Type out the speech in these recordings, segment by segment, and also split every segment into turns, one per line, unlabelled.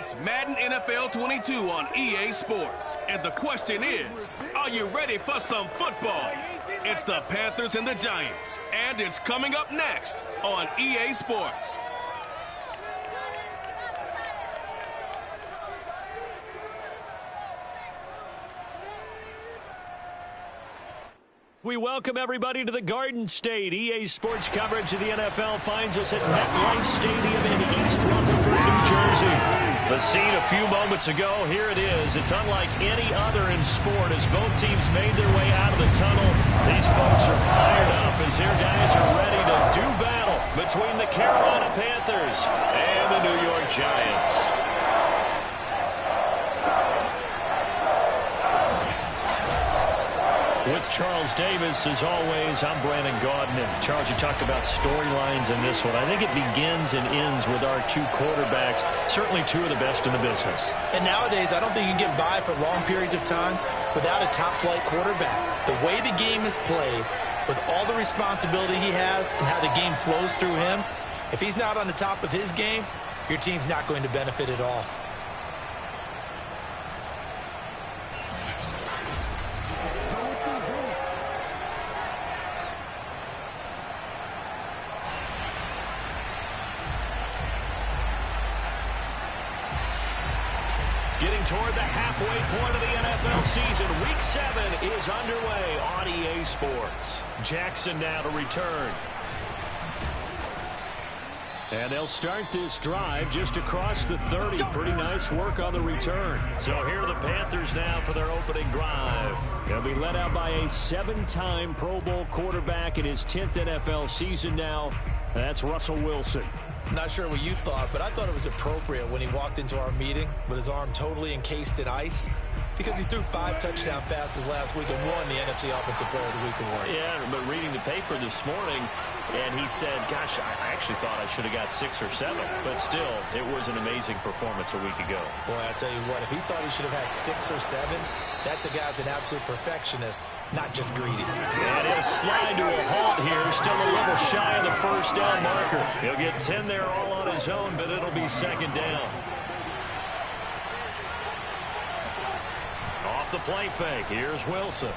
It's Madden NFL 22 on EA Sports. And the question is, are you ready for some football? It's the Panthers and the Giants. And it's coming up next on EA Sports.
We welcome everybody to the Garden State. EA Sports coverage of the NFL finds us at MetLife Stadium in East Rutherford, New Jersey. The scene a few moments ago, here it is. It's unlike any other in sport as both teams made their way out of the tunnel. These folks are fired up as their guys are ready to do battle between the Carolina Panthers and the New York Giants. With Charles Davis, as always, I'm Brandon Gaudin. And Charles, you talked about storylines in this one. I think it begins and ends with our two quarterbacks, certainly two of the best in the business.
And nowadays, I don't think you can get by for long periods of time without a top-flight quarterback. The way the game is played, with all the responsibility he has and how the game flows through him, if he's not on the top of his game, your team's not going to benefit at all.
Getting toward the halfway point of the NFL season. Week 7 is underway on EA Sports. Jackson now to return. And they'll start this drive just across the 30. Pretty nice work on the return. So here are the Panthers now for their opening drive. They'll be led out by a 7-time Pro Bowl quarterback in his 10th NFL season now. That's Russell Wilson.
Not sure what you thought, but I thought it was appropriate when he walked into our meeting with his arm totally encased in ice because he threw 5 touchdown passes last week and won the NFC Offensive Player of the Week award.
Yeah, but reading the paper this morning, and he said, gosh, I actually thought I should have got 6 or 7. But still, it was an amazing performance a week ago.
Boy, I tell you what, if he thought he should have had 6 or 7, that's a guy's an absolute perfectionist, not just greedy.
And he'll slide to a halt here, still a little shy of the first down marker. He'll get 10 there all on his own, but it'll be second down. Off the play fake, here's Wilson.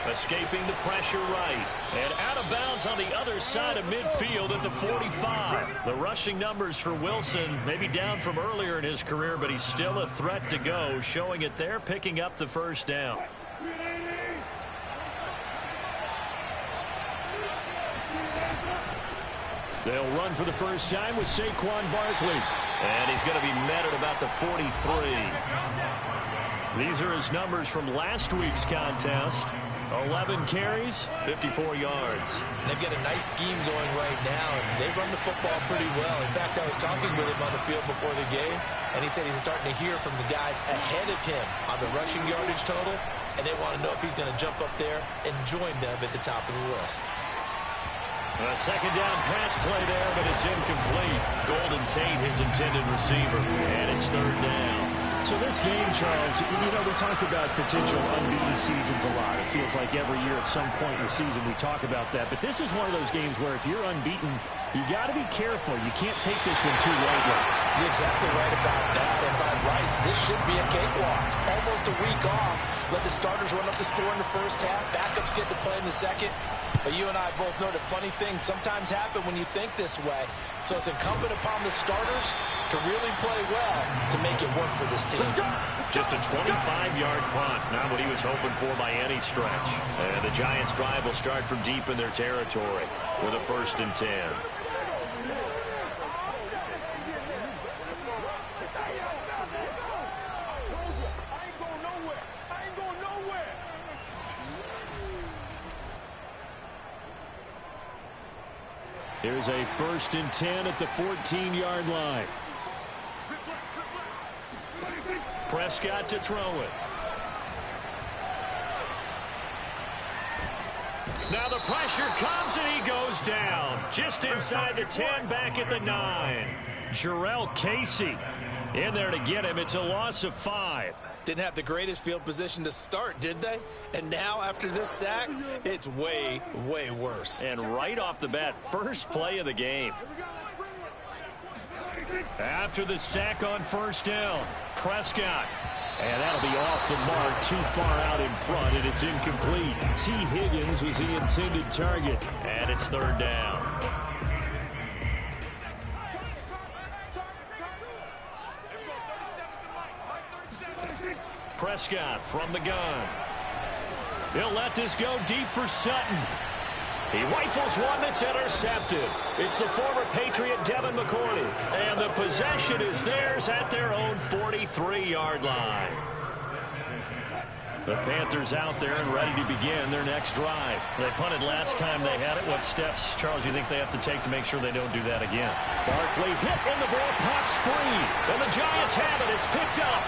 Escaping the pressure right. And out of bounds on the other side of midfield at the 45. The rushing numbers for Wilson maybe down from earlier in his career, but he's still a threat to go, showing it there, picking up the first down. They'll run for the first time with Saquon Barkley. And he's going to be met at about the 43. These are his numbers from last week's contest. 11 carries, 54 yards.
They've got a nice scheme going right now, and they run the football pretty well. In fact, I was talking with him on the field before the game, and he said he's starting to hear from the guys ahead of him on the rushing yardage total, and they want to know if he's going to jump up there and join them at the top of the list.
A second down pass play there, but it's incomplete. Golden Tate, his intended receiver, and it's third down.
So this game, Charles, you know, we talk about potential unbeaten seasons a lot. It feels like every year at some point in the season we talk about that. But this is one of those games where if you're unbeaten, you got to be careful. You can't take this one too lightly.
You're exactly right about that. And by rights, this should be a cakewalk. Almost a week off. Let the starters run up the score in the first half. Backups get to play in the second. But you and I both know that funny things sometimes happen when you think this way. So it's incumbent upon the starters to really play well to make it work for this team.
Just a 25-yard punt, not what he was hoping for by any stretch. And the Giants' drive will start from deep in their territory with a 1st and 10. Here's a 1st and 10 at the 14-yard line. Prescott to throw it. Now the pressure comes and he goes down. Just inside the 10, back at the 9. Jarrell Casey in there to get him. It's a loss of 5.
Didn't have the greatest field position to start, did they? And now, after this sack, it's way, way worse.
And right off the bat, first play of the game. After the sack on first down, Prescott. And that'll be off the mark, too far out in front, and it's incomplete. T. Higgins was the intended target, and it's third down. Prescott from the gun. He'll let this go deep for Sutton. He rifles one that's intercepted. It's the former Patriot Devin McCourty. And the possession is theirs at their own 43-yard line. The Panthers out there and ready to begin their next drive. They punted last time they had it. What steps, Charles, you think they have to take to make sure they don't do that again? Barkley hit and the ball pops free. And the Giants have it. It's picked up.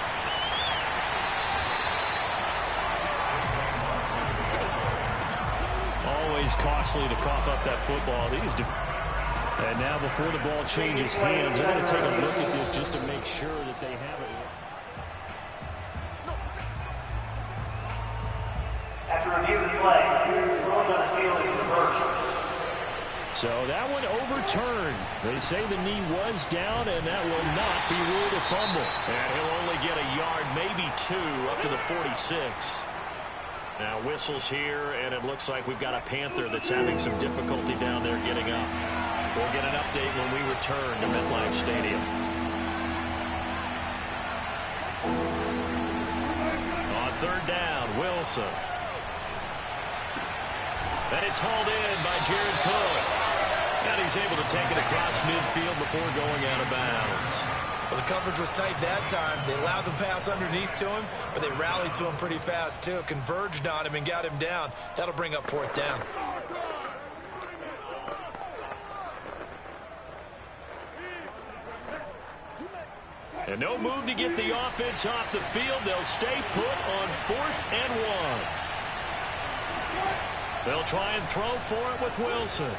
Always costly to cough up that football. And now before the ball changes hands, they're going to take a look at this just to make sure that they have it.
After review of the play, ruling on the field is reversed.
So that one overturned. They say the knee was down, and that will not be ruled a fumble. And he'll only get a yard, maybe two, up to the 46. Now whistles here, and it looks like we've got a Panther that's having some difficulty down there getting up. We'll get an update when we return to MetLife Stadium. On third down, Wilson. And it's hauled in by Jared Cook. And he's able to take it across midfield before going out of bounds.
Well, the coverage was tight that time. They allowed the pass underneath to him, but they rallied to him pretty fast, too. Converged on him and got him down. That'll bring up fourth down.
And no move to get the offense off the field. They'll stay put on 4th and 1. They'll try and throw for it with Wilson.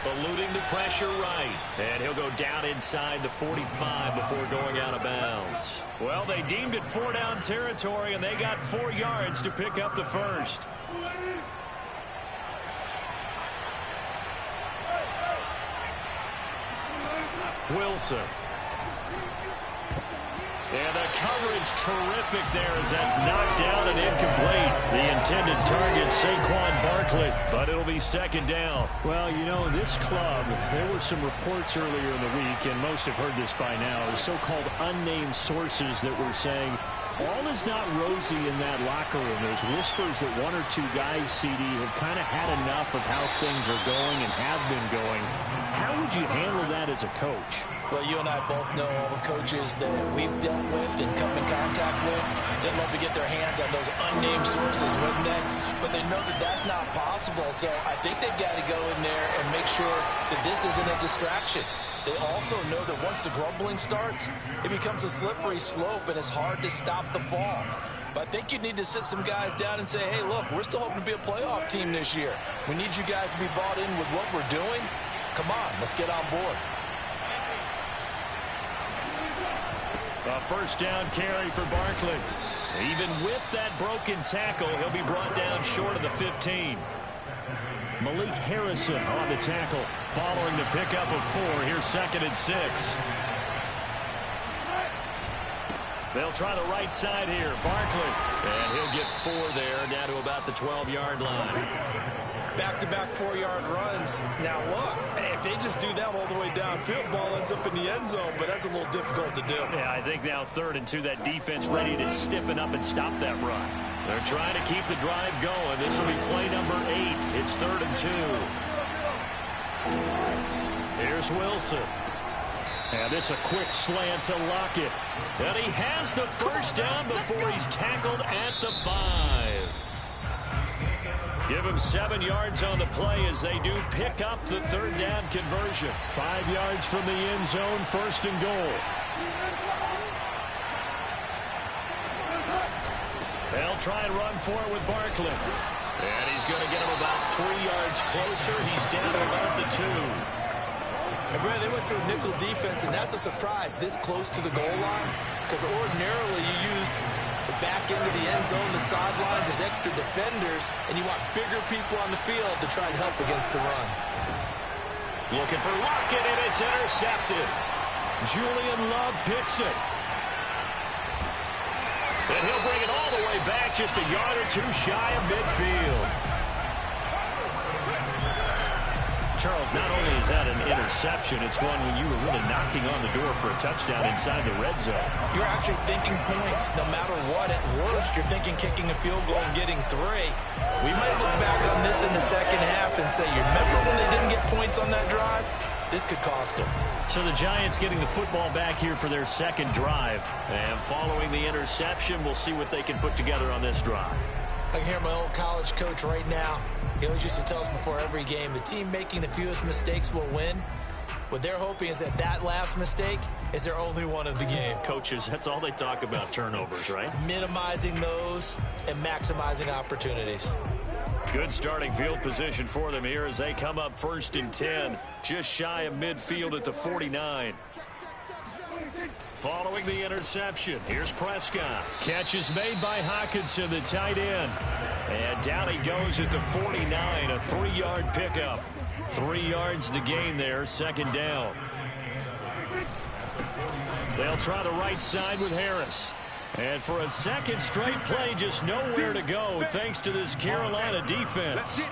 Eluding the pressure right. And he'll go down inside the 45 before going out of bounds. Well, they deemed it 4-down territory, and they got 4 yards to pick up the first. Wilson. And the coverage terrific there as that's knocked down and incomplete. The intended target, Saquon Barkley, but it'll be second down.
Well, you know, this club, there were some reports earlier in the week, and most have heard this by now, the so-called unnamed sources that were saying all is not rosy in that locker room. There's whispers that 1 or 2 guys, CD, have kind of had enough of how things are going and have been going. How would you handle that as a coach?
Well, you and I both know all the coaches that we've dealt with and come in contact with. They'd love to get their hands on those unnamed sources, wouldn't they? But they know that that's not possible. So I think they've got to go in there and make sure that this isn't a distraction. They also know that once the grumbling starts, it becomes a slippery slope, and it's hard to stop the fall. But I think you need to sit some guys down and say, hey, look, we're still hoping to be a playoff team this year. We need you guys to be bought in with what we're doing. Come on, let's get on board.
A first down carry for Barkley. Even with that broken tackle, he'll be brought down short of the 15. Malik Harrison on the tackle, following the pickup of 4. Here's 2nd and 6. They'll try the right side here. Barkley. And he'll get 4 there, down to about the 12-yard line.
Back-to-back 4-yard runs. Now, look, if they just do that all the way downfield, ball ends up in the end zone, but that's a little difficult to do.
Yeah, I think now 3rd and 2, that defense ready to stiffen up and stop that run. They're trying to keep the drive going. This will be play number 8. It's 3rd and 2. Here's Wilson. And this a quick slant to Lockett. And he has the first down before he's tackled at the 5. Give him 7 yards on the play as they do pick up the 3rd down conversion. 5 yards from the end zone, 1st and goal. They'll try and run for it with Barkley. And he's going to get him about 3 yards closer. He's down about the 2.
And Brad, they went to a nickel defense, and that's a surprise this close to the goal line, because ordinarily you use the back end of the end zone, the sidelines as extra defenders, and you want bigger people on the field to try and help against the run.
Looking for Lockett, and it's intercepted. Julian Love picks it. And he'll bring it all the way back, just a yard or two shy of midfield. Charles, not only is that an interception, it's one when you were really knocking on the door for a touchdown inside the red zone.
You're actually thinking points no matter what. At worst, you're thinking kicking a field goal and getting 3. We might look back on this in the second half and say, you remember when they didn't get points on that drive? This could cost them.
So the Giants getting the football back here for their second drive. And following the interception, we'll see what they can put together on this drive.
I can hear my old college coach right now. He always used to tell us before every game, the team making the fewest mistakes will win. What they're hoping is that last mistake is their only one of the game.
Coaches, that's all they talk about, turnovers, right?
Minimizing those and maximizing opportunities.
Good starting field position for them here as they come up 1st and 10, just shy of midfield at the 49. Following the interception, here's Prescott. Catch is made by Hockenson, the tight end. And down he goes at the 49, a 3-yard pickup. 3 yards the gain there, 2nd down. They'll try the right side with Harris. And for a second straight play, just nowhere to go thanks to this Carolina defense.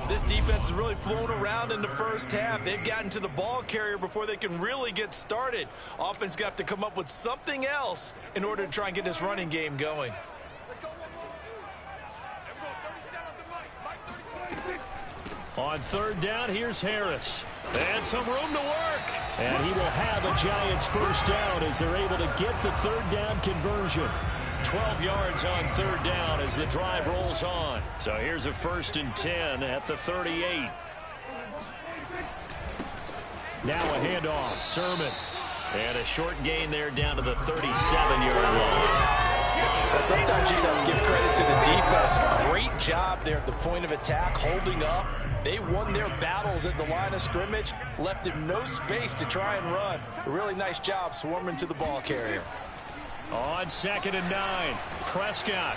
This defense is really flown around in the first half. They've gotten to the ball carrier before they can really get started. Offense got to come up with something else in order to try and get this running game going.
On 3rd down, here's Harris. And some room to work. And he will have a Giants 1st down as they're able to get the 3rd down conversion. 12 yards on 3rd down as the drive rolls on. So here's a 1st and 10 at the 38. Now a handoff. Sermon. And a short gain there down to the 37-yard line.
Well, sometimes you just have to give credit to the defense. Great job there at the point of attack, holding up. They won their battles at the line of scrimmage, left him no space to try and run. A really nice job swarming to the ball carrier.
On 2nd and 9, Prescott.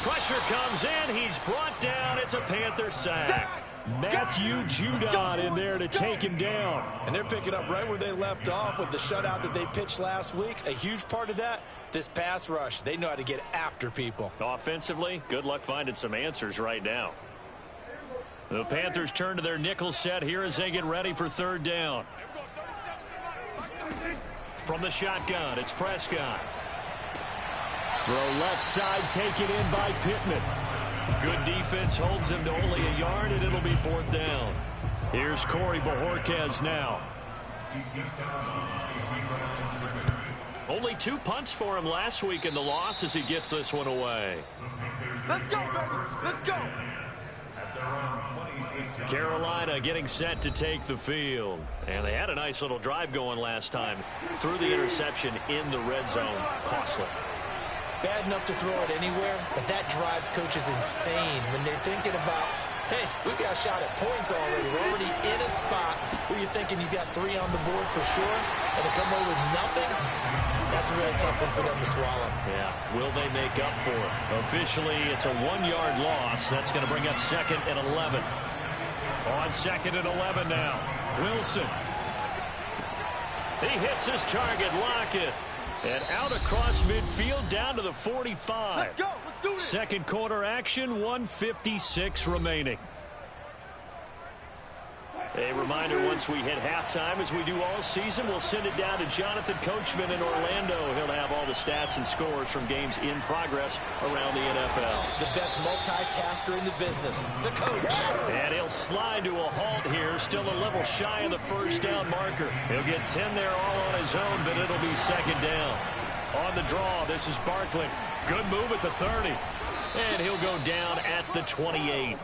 Pressure comes in. He's brought down. It's a Panther sack. Matthew Judon in there to take him down.
And they're picking up right where they left off with the shutout that they pitched last week. A huge part of that, this pass rush. They know how to get after people.
Offensively, good luck finding some answers right now. The Panthers turn to their nickel set here as they get ready for 3rd down. From the shotgun, it's Prescott. Throw left side, taken in by Pittman. Good defense holds him to only a yard, and it'll be 4th down. Here's Corey Bojorquez now. Only 2 punts for him last week in the loss as he gets this one away.
Let's go, baby. Let's go.
Carolina getting set to take the field. And they had a nice little drive going last time. Threw the interception in the red zone. Costly.
Bad enough to throw it anywhere, but that drives coaches insane when they're thinking about, hey, we got a shot at points already. We're already in a spot where you're thinking you got 3 on the board for sure, and to come away with nothing, that's a really tough one for them to swallow.
Yeah, will they make up for it? Officially, it's a 1-yard loss. That's going to bring up 2nd and 11. On 2nd and 11 now, Wilson. He hits his target, Lockett. And out across midfield down to the 45.
Let's go. Let's do it.
Second quarter action, 1:56 remaining. A reminder, once we hit halftime, as we do all season, we'll send it down to Jonathan Coachman in Orlando. He'll have all the stats and scores from games in progress around the NFL.
The best multitasker in the business, the coach.
And he'll slide to a halt here, still a little shy of the 1st down marker. He'll get 10 there all on his own, but it'll be 2nd down. On the draw, this is Barkley. Good move at the 30. And he'll go down at the 28.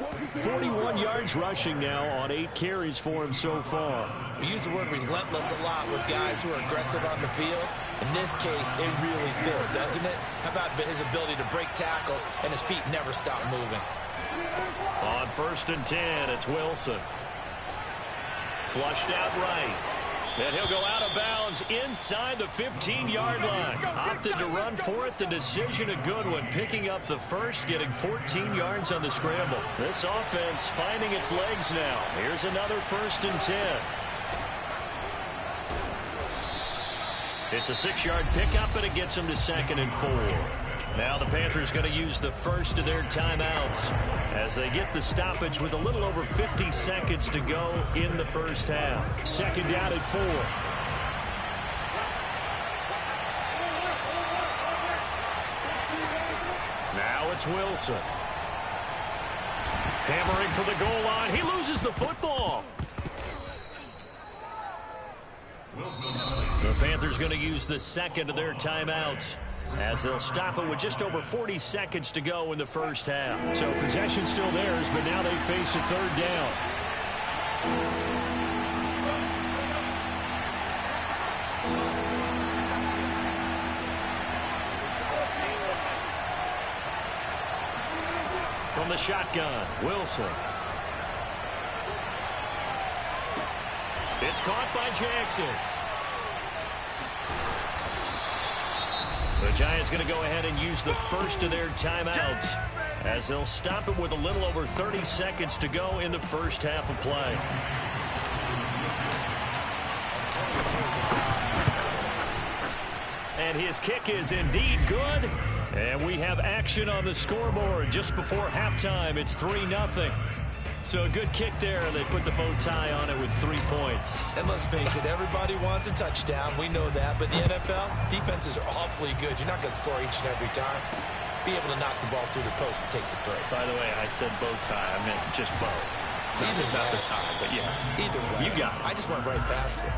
41 yards rushing now on 8 carries for him so far.
We use the word relentless a lot with guys who are aggressive on the field. In this case, it really fits, doesn't it? How about his ability to break tackles and his feet never stop moving?
On 1st and 10, it's Wilson. Flushed out right. And he'll go out of bounds inside the 15-yard line. Opted to run for it. The decision a good one. Picking up the first, getting 14 yards on the scramble. This offense finding its legs now. Here's another 1st and 10. It's a 6-yard pickup, and it gets them to 2nd and 4. Now the Panthers going to use the first of their timeouts as they get the stoppage with a little over 50 seconds to go in the first half.
2nd down and 4.
Now it's Wilson. Hammering for the goal line. He loses the football. The Panthers going to use the 2nd of their timeouts as they'll stop it with just over 40 seconds to go in the first half.
So possession still theirs, but now they face a 3rd down.
From the shotgun, Wilson. It's caught by Jackson. The Giants going to go ahead and use the first of their timeouts as they'll stop it with a little over 30 seconds to go in the first half of play. And his kick is indeed good. And we have action on the scoreboard just before halftime. It's 3-0. So a good kick there. They put the bow tie on it with 3 points.
And let's face it, everybody wants a touchdown. We know that. But in the NFL, defenses are awfully good. You're not going to score each and every time. Be able to knock the ball through the post and take the throw.
By the way, I said bow tie. I meant just bow. Not the tie, but yeah.
Either way.
You got it.
I just went right past it.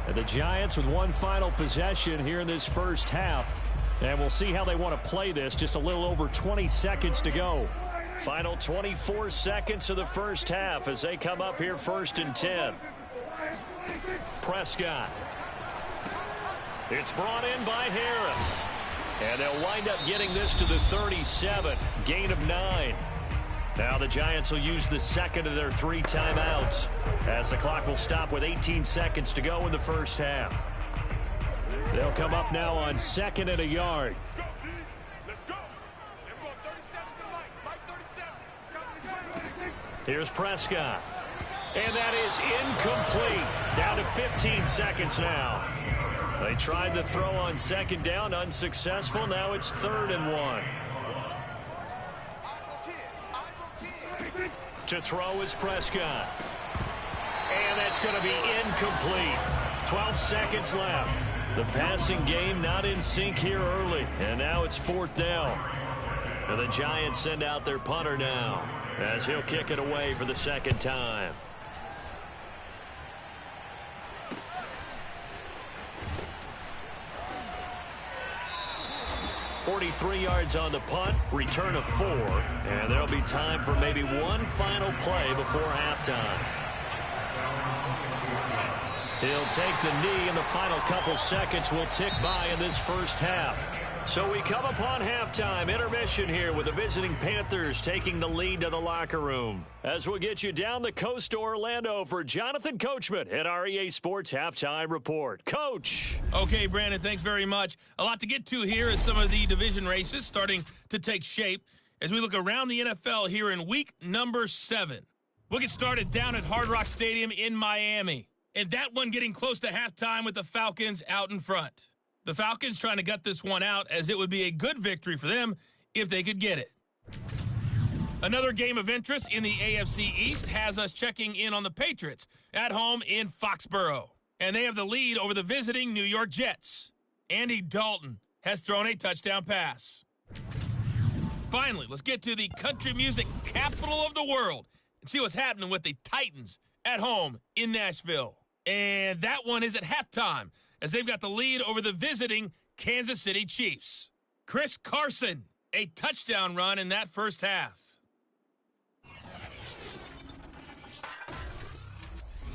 And the Giants with one final possession here in this first half. And we'll see how they want to play this. Just a little over 20 seconds to go.
Final 24 seconds of the first half as they come up here 1st and 10. Prescott. It's brought in by Harris. And they'll wind up getting this to the 37. Gain of 9. Now the Giants will use the 2nd of their 3 timeouts as the clock will stop with 18 seconds to go in the first half. They'll come up now on 2nd and a yard. Here's Prescott. And that is incomplete. Down to 15 seconds now. They tried the throw on 2nd down, unsuccessful. Now it's 3rd and 1. To throw is Prescott. And that's going to be incomplete. 12 seconds left. The passing game not in sync here early. And now it's 4th down. And the Giants send out their punter now as he'll kick it away for the 2nd time. .43 yards on the punt, return of 4, and there'll be time for maybe one final play before halftime. He'll take the knee, and the final couple seconds will tick by in this first half. So we come upon halftime, intermission here with the visiting Panthers taking the lead to the locker room. As we'll get you down the coast to Orlando for Jonathan Coachman at our EA Sports Halftime Report. Coach.
Okay, Brandon, thanks very much. A lot to get to here as some of the division races starting to take shape as we look around the NFL here in week number 7. We'll get started down at Hard Rock Stadium in Miami. And that one getting close to halftime with the Falcons out in front. The Falcons trying to gut this one out as it would be a good victory for them if they could get it. Another game of interest in the AFC East has us checking in on the Patriots at home in Foxborough. And they have the lead over the visiting New York Jets. Andy Dalton has thrown a touchdown pass. Finally, let's get to the country music capital of the world and see what's happening with the Titans at home in Nashville. And that one is at halftime as they've got the lead over the visiting Kansas City Chiefs. Chris Carson, a touchdown run in that first half.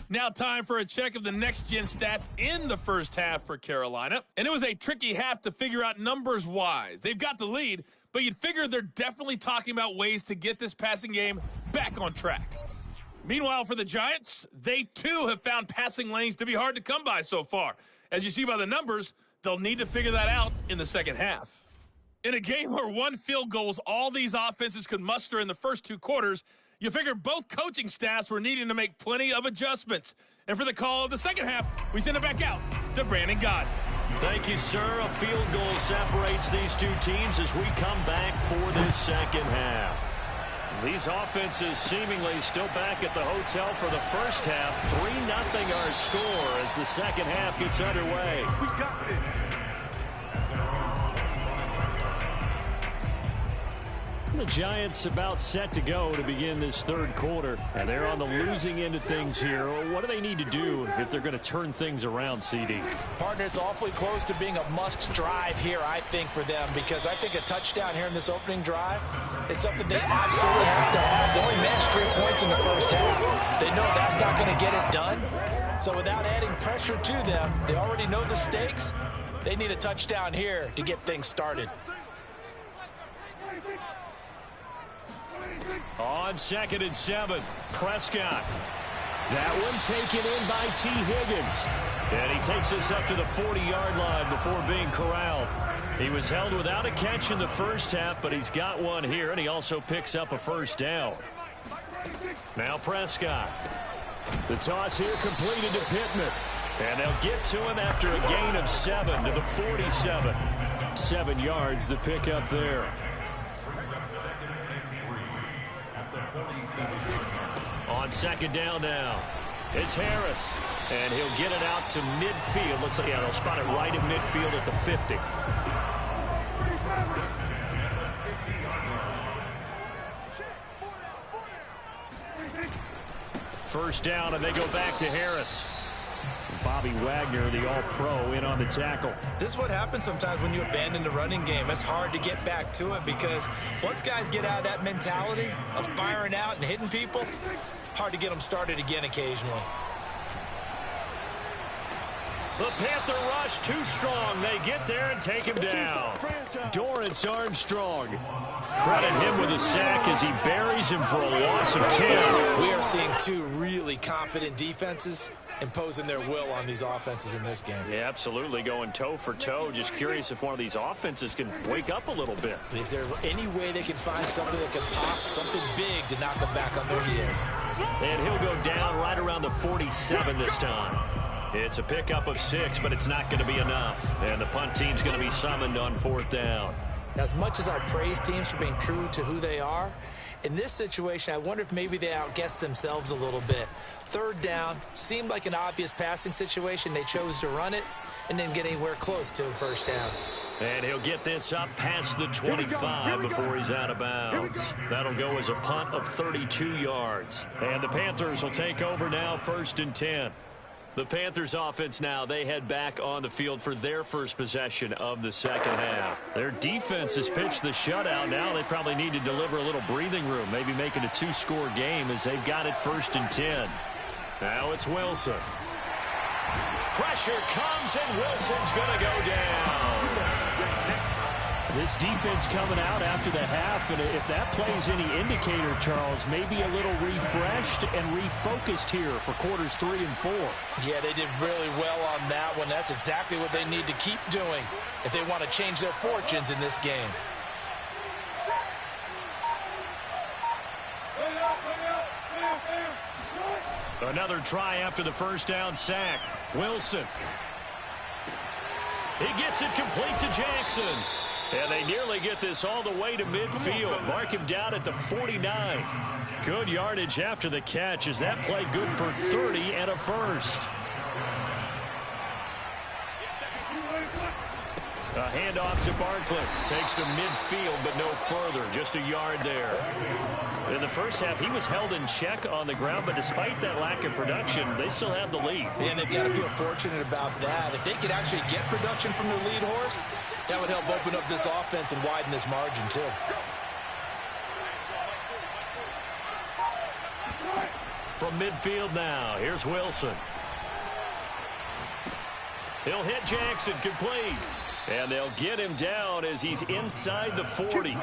Now time for a check of the next-gen stats in the first half for Carolina. And it was a tricky half to figure out numbers-wise. They've got the lead, but you'd figure they're definitely talking about ways to get this passing game back on track. Meanwhile, for the Giants, they too have found passing lanes to be hard to come by so far. As you see by the numbers, they'll need to figure that out in the second half. In a game where one field goal was all these offenses could muster in the first 2 quarters, you figure both coaching staffs were needing to make plenty of adjustments. And for the call of the second half, we send it back out to Brandon Gott.
Thank you, sir. A field goal separates these two teams as we come back for this second half. These offenses seemingly still back at the hotel for the first half. 3-0 our score as the second half gets underway.
We got this.
The Giants about set to go to begin this third quarter, and they're on the losing end of things here. What do they need to do if they're going to turn things around, CD?
Partner, it's awfully close to being a must drive here, I think, for them, because I think a touchdown here in this opening drive is something they absolutely have to have. They only managed 3 points in the first half. They know that's not going to get it done. So without adding pressure to them, they already know the stakes. They need a touchdown here to get things started.
On 2nd and 7, Prescott. That one taken in by T. Higgins. And he takes us up to the 40-yard line before being corralled. He was held without a catch in the first half, but he's got one here, and he also picks up a first down. Now Prescott. The toss here completed to Pittman. And they'll get to him after a gain of 7 to the 47. 7 yards the pick up there. On 2nd down now, it's Harris, and he'll get it out to midfield. Looks like, yeah, they'll spot it right in midfield at the 50. First down, and they go back to Harris. Bobby Wagner, the all-pro, in on the tackle.
This is what happens sometimes when you abandon the running game. It's hard to get back to it because once guys get out of that mentality of firing out and hitting people, hard to get them started again occasionally.
The Panther rush too strong. They get there and take him down. Dorrance Armstrong. Credit him with a sack as he buries him for a loss of 10.
We are seeing 2 really confident defenses imposing their will on these offenses in this game.
Yeah, absolutely, going toe for toe. Just curious if one of these offenses can wake up a little bit.
Is there any way they can find something that can pop, something big to knock them back on their heels?
And he'll go down right around the 47 this time. It's a pickup of 6, but it's not going to be enough. And the punt team's going to be summoned on 4th down.
As much as I praise teams for being true to who they are, in this situation, I wonder if maybe they outguessed themselves a little bit. 3rd down seemed like an obvious passing situation. They chose to run it and didn't get anywhere close to a first down.
And he'll get this up past the 25 before he's out of bounds. That'll go as a punt of 32 yards. And the Panthers will take over now, 1st and 10. The Panthers offense now, they head back on the field for their first possession of the second half. Their defense has pitched the shutout. Now they probably need to deliver a little breathing room, maybe make it a 2-score game as they've got it 1st and 10. Now it's Wilson. Pressure comes and Wilson's going to go down.
This defense coming out after the half, and if that plays any indicator, Charles, maybe a little refreshed and refocused here for quarters 3 and 4.
Yeah, they did really well on that one. That's exactly what they need to keep doing if they want to change their fortunes in this game.
Another try after the first down sack. Wilson. He gets it complete to Jackson. And they nearly get this all the way to midfield. Mark him down at the 49. Good yardage after the catch. Is that play good for 30 and a first? A handoff to Barkley. Takes to midfield, but no further. Just a yard there. In the first half, he was held in check on the ground, but despite that lack of production, they still have the lead.
And they've got to feel fortunate about that. If they could actually get production from their lead horse, that would help open up this offense and widen this margin, too.
From midfield now, here's Wilson. He'll hit Jackson, complete. And they'll get him down as he's inside the 40.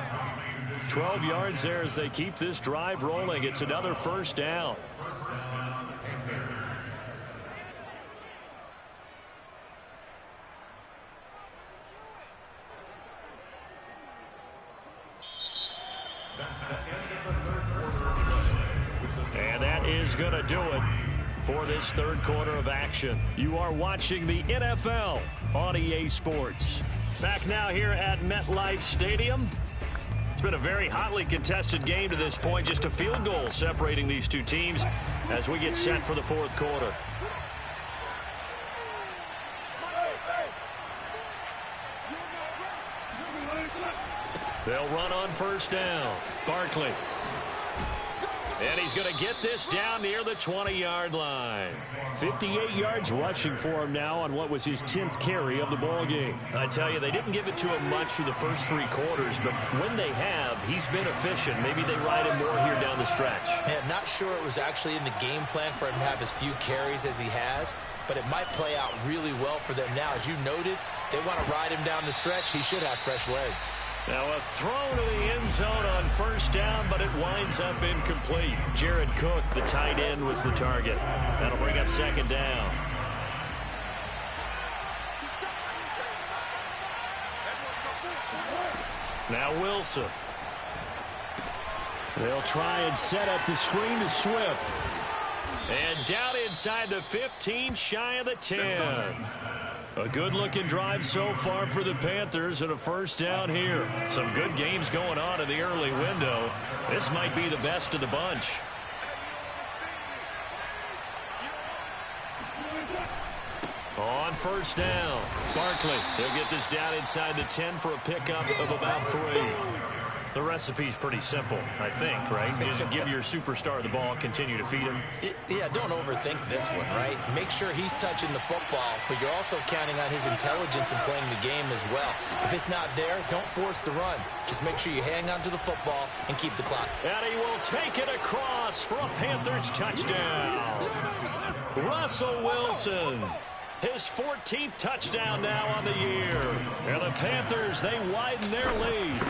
12 yards there as they keep this drive rolling. It's another first down. And that is going to do it for this third quarter of action. You are watching the NFL on EA Sports. Back now here at MetLife Stadium. It's been a very hotly contested game to this point. Just a field goal separating these two teams as we get set for the fourth quarter. They'll run on first down. Barkley. And he's going to get this down near the 20-yard line.
58 yards rushing for him now on what was his 10th carry of the ball game.
I tell you, they didn't give it to him much through the first three quarters, but when they have, he's been efficient. Maybe they ride him more here down the stretch.
Yeah, not sure it was actually in the game plan for him to have as few carries as he has, but it might play out really well for them now. As you noted, they want to ride him down the stretch. He should have fresh legs.
Now a throw to the end zone on first down, but it winds up incomplete. Jared Cook, the tight end, was the target. That'll bring up second down. Now Wilson.
They'll try and set up the screen to Swift.
And down inside the 15, shy of the 10. A good-looking drive so far for the Panthers and a first down here. Some good games going on in the early window. This might be the best of the bunch. On first down, Barkley. He'll get this down inside the 10 for a pickup of about 3. The recipe's pretty simple, I think, right? Just give your superstar the ball, continue to feed him.
Yeah, don't overthink this one, right? Make sure he's touching the football, but you're also counting on his intelligence in playing the game as well. If it's not there, don't force the run. Just make sure you hang on to the football and keep the clock.
And he will take it across for a Panthers touchdown. Russell Wilson. His 14th touchdown now on the year. And the Panthers, they widen their lead.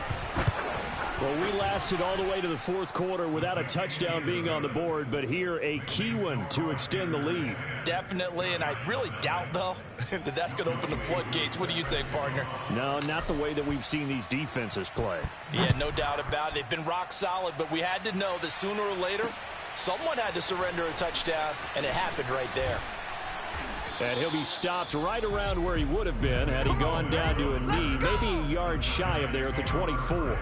Well, we lasted all the way to the fourth quarter without a touchdown being on the board, but here a key one to extend the lead.
Definitely, and I really doubt, though, that that's going to open the floodgates. What do you think, partner?
No, not the way that we've seen these defenses play.
Yeah, no doubt about it. They've been rock solid, but we had to know that sooner or later, someone had to surrender a touchdown, and it happened right there.
And he'll be stopped right around where he would have been had he gone down to a knee, maybe a yard shy of there at the 24.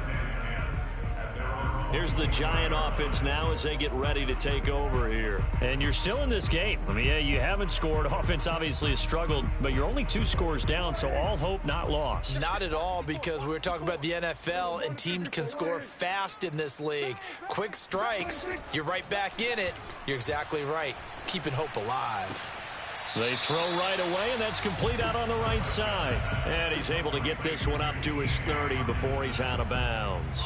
Here's the Giant offense now as they get ready to take over here. And you're still in this game. I mean, yeah, you haven't scored. Offense obviously has struggled, but you're only 2 scores down, so all hope not lost.
Not at all, because we're talking about the NFL, and teams can score fast in this league. Quick strikes, you're right back in it. You're exactly right. Keeping hope alive.
They throw right away, and that's complete out on the right side. And he's able to get this one up to his 30 before he's out of bounds.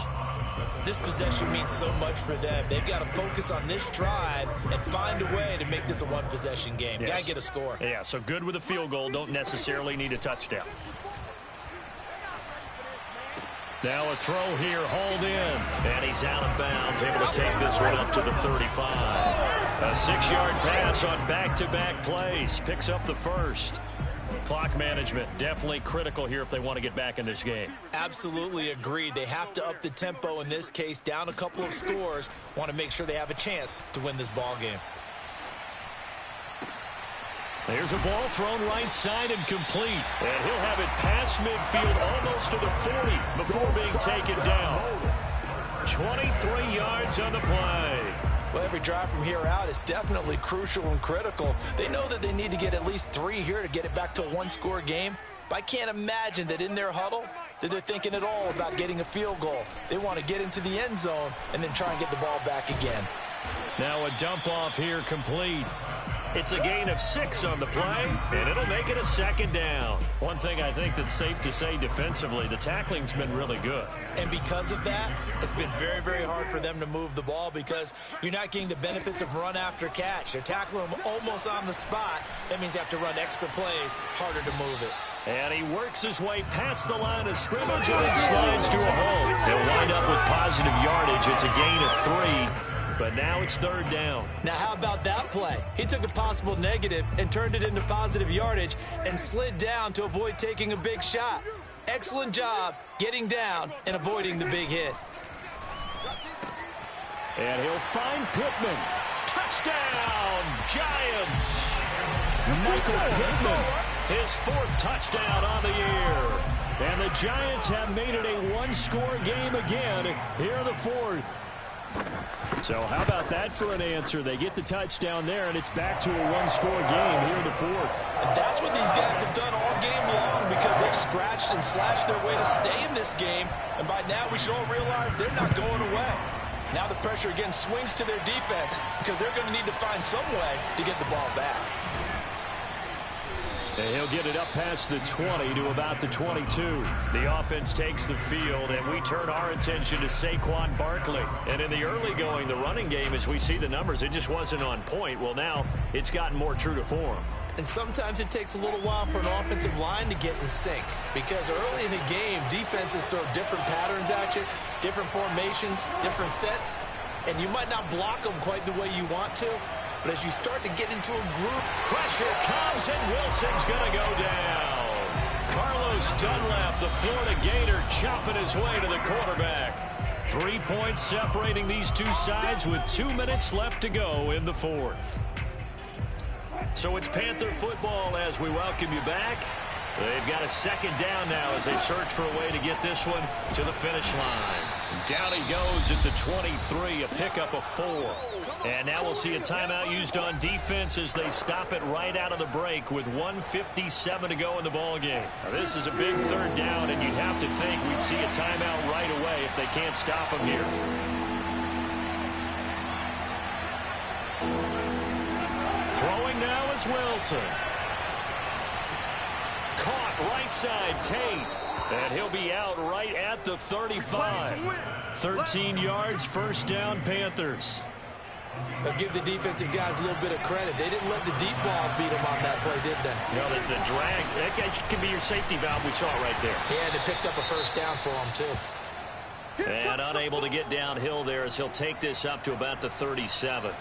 This possession means so much for them. They've got to focus on this drive and find a way to make this a one-possession game.
Yes.
Got to get a score.
Yeah, so good with a field goal. Don't necessarily need a touchdown. Now a throw here, hauled in. And he's out of bounds, able to take this one up to the 35. A 6-yard pass on back-to-back plays. Picks up the first. Clock management definitely critical here if they want to get back in this game.
Absolutely agreed. They have to up the tempo in this case, down a couple of scores. Want to make sure they have a chance to win this ball game.
There's a ball thrown right side and complete. And he'll have it past midfield almost to the 40 before being taken down. 23 yards on the play.
Well, every drive from here out is definitely crucial and critical. They know that they need to get at least 3 here to get it back to a one-score game. But I can't imagine that in their huddle that they're thinking at all about getting a field goal. They want to get into the end zone and then try and get the ball back again.
Now a dump off here complete. It's a gain of 6 on the play, and it'll make it a second down. One thing I think that's safe to say defensively, the tackling's been really good.
And because of that, it's been very, very hard for them to move the ball because you're not getting the benefits of run after catch. They're tackling them almost on the spot. That means you have to run extra plays, harder to move it.
And he works his way past the line of scrimmage and it slides to a hole. He'll wind up with positive yardage. It's a gain of 3, but now it's 3rd down.
Now, how about that play? He took a possible negative and turned it into positive yardage and slid down to avoid taking a big shot. Excellent job getting down and avoiding the big hit.
And he'll find Pittman. Touchdown, Giants! Michael Pittman, his 4th touchdown on the year. And the Giants have made it a one-score game again here in the 4th. So how about that for an answer? They get the touchdown there, and it's back to a one-score game here in the 4th.
And that's what these guys have done all game long because they've scratched and slashed their way to stay in this game. And by now, we should all realize they're not going away. Now the pressure again swings to their defense because they're going to need to find some way to get the ball back.
And he'll get it up past the 20 to about the 22. The offense takes the field, and we turn our attention to Saquon Barkley. And in the early going, the running game, as we see the numbers, it just wasn't on point. Well, now it's gotten more true to form.
And sometimes it takes a little while for an offensive line to get in sync because early in the game, defenses throw different patterns at you, different formations, different sets, and you might not block them quite the way you want to. But as you start to get into a group,
pressure comes and Wilson's going to go down. Carlos Dunlap, the Florida Gator, chopping his way to the quarterback. 3 points separating these two sides with 2 minutes left to go in the 4th. So it's Panther football as we welcome you back. They've got a 2nd down now as they search for a way to get this one to the finish line. Down he goes at the 23, a pickup of 4. And now we'll see a timeout used on defense as they stop it right out of the break with 1:57 to go in the ballgame. Now this is a big 3rd down, and you'd have to think we'd see a timeout right away if they can't stop him here. Throwing now is Wilson. Caught right side, Tate. And he'll be out right at the 35. 13 yards, 1st down, Panthers.
They'll give the defensive guys a little bit of credit. They didn't let the deep ball beat them on that play, did they?
No, the drag, that can be your safety valve. We saw it right there.
Yeah, they picked up a 1st down for him, too.
And unable to get downhill there as he'll take this up to about the 37.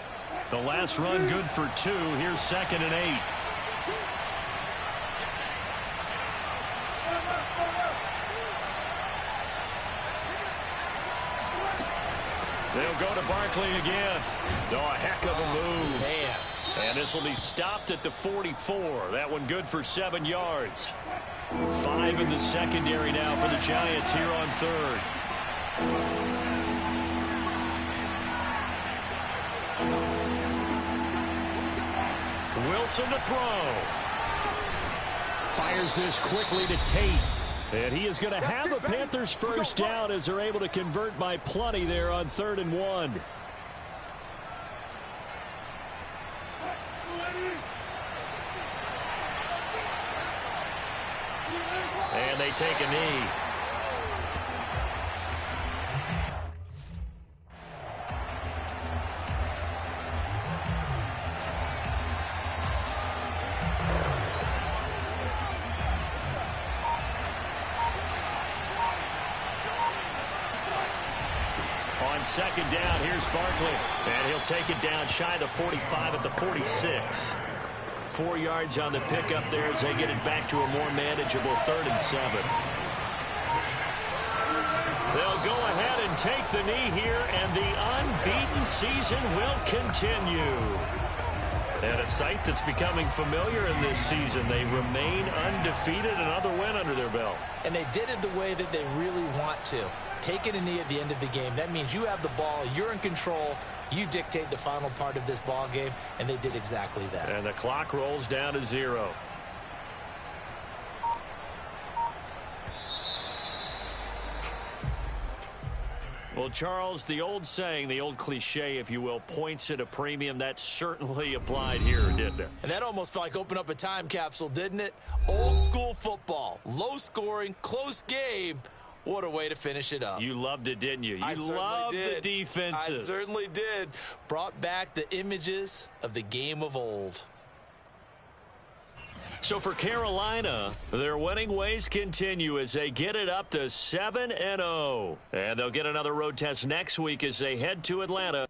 The last run good for 2. Here's 2nd and 8. They'll go to Barkley again. Oh, a heck of a move.
Man.
And this will be stopped at the 44. That one good for 7 yards. 5 in the secondary now for the Giants here on 3rd. Wilson to throw. Fires this quickly to Tate. And he is going to have a Panthers 1st down as they're able to convert by plenty there on 3rd and 1. And they take a knee. On 2nd down, here's Barkley. And he'll take it down shy of the 45 at the 46. 4 yards on the pickup there as they get it back to a more manageable 3rd and 7. They'll go ahead and take the knee here, and the unbeaten season will continue. And a sight that's becoming familiar in this season. They remain undefeated, another win under their belt.
And they did it the way that they really want to. Taking a knee at the end of the game. That means you have the ball, you're in control, you dictate the final part of this ball game, and they did exactly that.
And the clock rolls down to 0. Well, Charles, the old saying, the old cliche, if you will, points at a premium, that certainly applied here, didn't it?
And that almost felt like opened up a time capsule, didn't it? Old school football, low scoring, close game. What a way to finish it up.
You loved it, didn't you? You
loved
the defenses.
I certainly did. Brought back the images of the game of old.
So for Carolina, their winning ways continue as they get it up to 7-0. And they'll get another road test next week as they head to Atlanta.